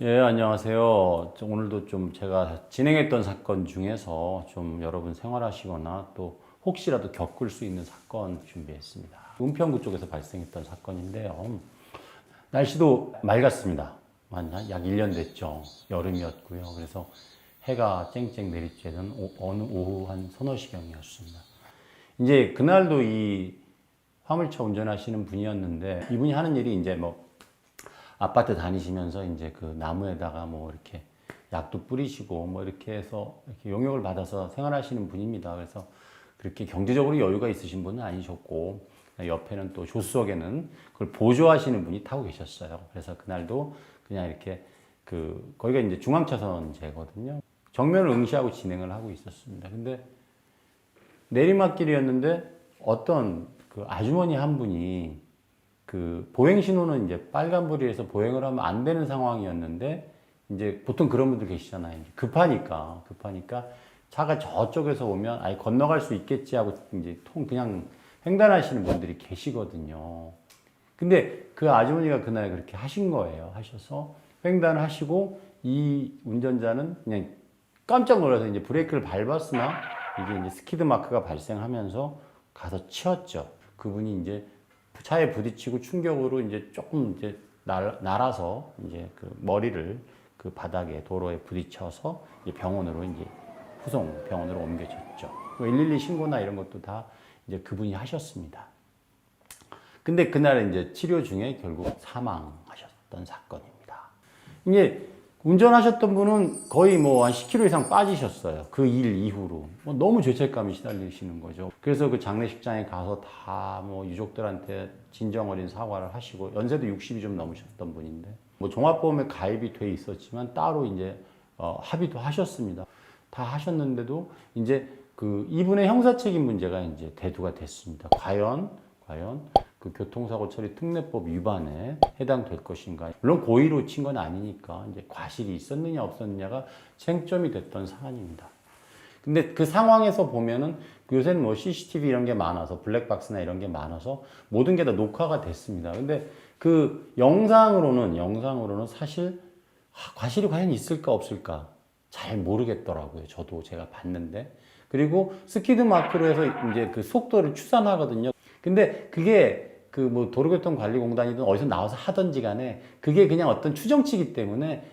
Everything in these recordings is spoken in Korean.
예, 안녕하세요. 오늘도 좀 제가 진행했던 사건 중에서 좀 여러분 생활하시거나 또 혹시라도 겪을 수 있는 사건 준비했습니다. 은평구 쪽에서 발생했던 사건인데요. 날씨도 맑았습니다. 한 약 1년 됐죠. 여름이었고요. 그래서 해가 쨍쨍 내리쬐는 어느 오후 한 서너 시경이었습니다. 이제 그날도 이 화물차 운전하시는 분이었는데 이분이 하는 일이 이제 뭐 아파트 다니시면서 이제 그 나무에다가 뭐 이렇게 약도 뿌리시고 뭐 이렇게 해서 이렇게 용역을 받아서 생활하시는 분입니다. 그래서 그렇게 경제적으로 여유가 있으신 분은 아니셨고 옆에는 또 조수석에는 그걸 보조하시는 분이 타고 계셨어요. 그래서 그날도 그냥 이렇게 거기가 이제 중앙차선제거든요. 정면을 응시하고 진행을 하고 있었습니다. 근데 내리막길이었는데 어떤 그 아주머니 한 분이 그 보행 신호는 이제 빨간불이라서 보행을 하면 안 되는 상황이었는데 이제 보통 그런 분들 계시잖아요. 급하니까 차가 저쪽에서 오면 아예 건너갈 수 있겠지 하고 이제 그냥 횡단하시는 분들이 계시거든요. 근데 그 아주머니가 그날 그렇게 하신 거예요. 하셔서 횡단하시고 이 운전자는 그냥 깜짝 놀라서 이제 브레이크를 밟았으나 이게 이제 스키드 마크가 발생하면서 가서 치였죠. 그분이 이제 차에 부딪히고 충격으로 이제 조금 이제 날아서 이제 그 머리를 그 바닥에 도로에 부딪혀서 이제 병원으로 이제 병원으로 옮겨졌죠. 112 신고나 이런 것도 다 이제 그분이 하셨습니다. 근데 그날 이제 치료 중에 결국 사망하셨던 사건입니다. 이게 운전하셨던 분은 거의 뭐 한 10kg 이상 빠지셨어요. 그 일 이후로. 뭐 너무 죄책감이 시달리시는 거죠. 그래서 그 장례식장에 가서 다 뭐 유족들한테 진정 어린 사과를 하시고, 연세도 60이 좀 넘으셨던 분인데, 뭐 종합보험에 가입이 돼 있었지만 따로 이제 합의도 하셨습니다. 다 하셨는데도 이제 그 이분의 형사책임 문제가 이제 대두가 됐습니다. 과연 그 교통사고 처리 특례법 위반에 해당될 것인가. 물론 고의로 친 건 아니니까 이제 과실이 있었느냐 없었느냐가 쟁점이 됐던 사안입니다. 근데 그 상황에서 보면은 요새는 뭐 CCTV 이런 게 많아서 블랙박스나 이런 게 많아서 모든 게 다 녹화가 됐습니다. 근데 그 영상으로는 사실 과실이 과연 있을까 없을까 잘 모르겠더라고요. 저도 제가 봤는데. 그리고 스키드 마크로 해서 이제 그 속도를 추산하거든요. 근데 그게 그 뭐 도로교통관리공단이든 어디서 나와서 하던지 간에 그게 그냥 어떤 추정치기 때문에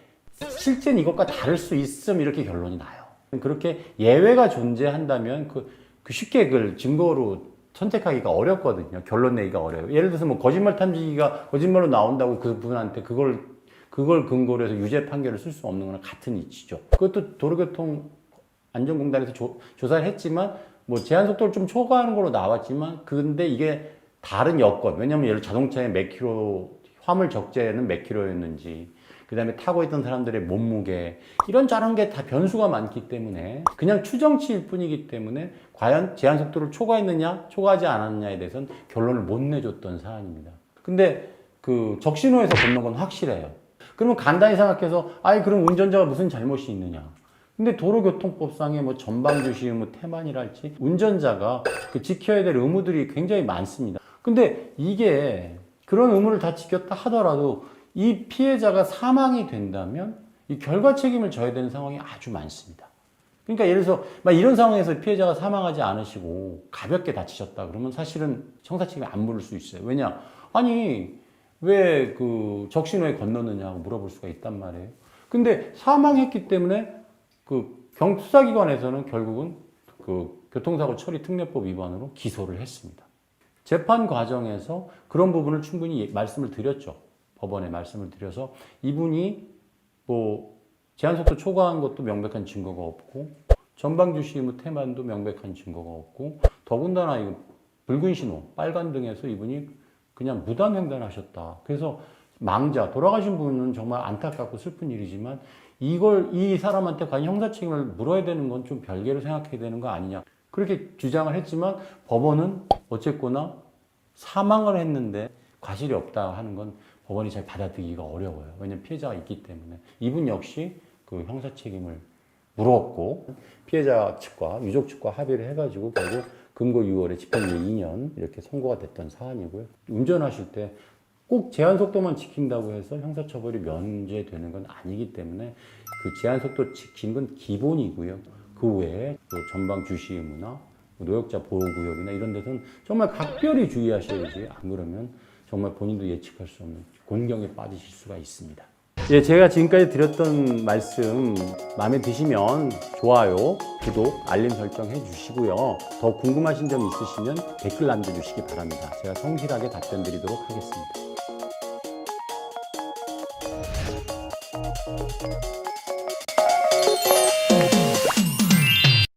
실제는 이것과 다를 수 있음 이렇게 결론이 나요. 그렇게 예외가 존재한다면 그 쉽게 그걸 증거로 선택하기가 어렵거든요. 결론 내기가 어려워요. 예를 들어서 뭐 거짓말 탐지기가 거짓말로 나온다고 그 분한테 그걸 근거로 해서 유죄 판결을 쓸 수 없는 거랑 같은 이치죠. 그것도 도로교통 안전공단에서 조사를 했지만 뭐 제한 속도를 좀 초과하는 걸로 나왔지만 근데 이게 다른 여건, 왜냐면 예를 자동차에 몇 킬로 화물 적재는 몇 킬로였는지, 그 다음에 타고 있던 사람들의 몸무게, 이런 저런 게 다 변수가 많기 때문에 그냥 추정치일 뿐이기 때문에 과연 제한 속도를 초과했느냐 초과하지 않았느냐에 대해서는 결론을 못 내줬던 사안입니다. 근데 그 적신호에서 걷는 건 확실해요. 그러면 간단히 생각해서 아이 그럼 운전자가 무슨 잘못이 있느냐. 근데 도로교통법상의 뭐 전방주시 의무, 태만이랄지 운전자가 그 지켜야 될 의무들이 굉장히 많습니다. 근데 이게 그런 의무를 다 지켰다 하더라도 이 피해자가 사망이 된다면 이 결과 책임을 져야 되는 상황이 아주 많습니다. 그러니까 예를 들어서 막 이런 상황에서 피해자가 사망하지 않으시고 가볍게 다치셨다 그러면 사실은 형사 책임이 안 물을 수 있어요. 왜냐? 아니 왜 그 적신호에 건너느냐고 물어볼 수가 있단 말이에요. 근데 사망했기 때문에 그 수사기관에서는 결국은 그 교통사고 처리 특례법 위반으로 기소를 했습니다. 재판 과정에서 그런 부분을 충분히 말씀을 드렸죠. 법원에 말씀을 드려서 이분이 뭐 제한속도 초과한 것도 명백한 증거가 없고 전방주시 의무 태만도 명백한 증거가 없고 더군다나 이거 붉은 신호, 빨간 등에서 이분이 그냥 무단 횡단하셨다. 그래서 돌아가신 분은 정말 안타깝고 슬픈 일이지만 이 사람한테 과연 형사 책임을 물어야 되는 건 좀 별개로 생각해야 되는 거 아니냐. 그렇게 주장을 했지만 법원은 어쨌거나 사망을 했는데 과실이 없다 하는 건 법원이 잘 받아들이기가 어려워요. 왜냐하면 피해자가 있기 때문에. 이분 역시 그 형사 책임을 물었고 피해자 측과 유족 측과 합의를 해가지고 결국 금고 6월에 집행유예 2년 이렇게 선고가 됐던 사안이고요. 운전하실 때 꼭 제한 속도만 지킨다고 해서 형사처벌이 면제되는 건 아니기 때문에 그 제한 속도 지키는 건 기본이고요. 그 외에 또 전방 주시 의무나 노역자 보호구역이나 이런 데서는 정말 각별히 주의하셔야지, 안 그러면 정말 본인도 예측할 수 없는 곤경에 빠지실 수가 있습니다. 예, 제가 지금까지 드렸던 말씀 마음에 드시면 좋아요, 구독, 알림 설정 해주시고요. 더 궁금하신 점 있으시면 댓글 남겨주시기 바랍니다. 제가 성실하게 답변 드리도록 하겠습니다.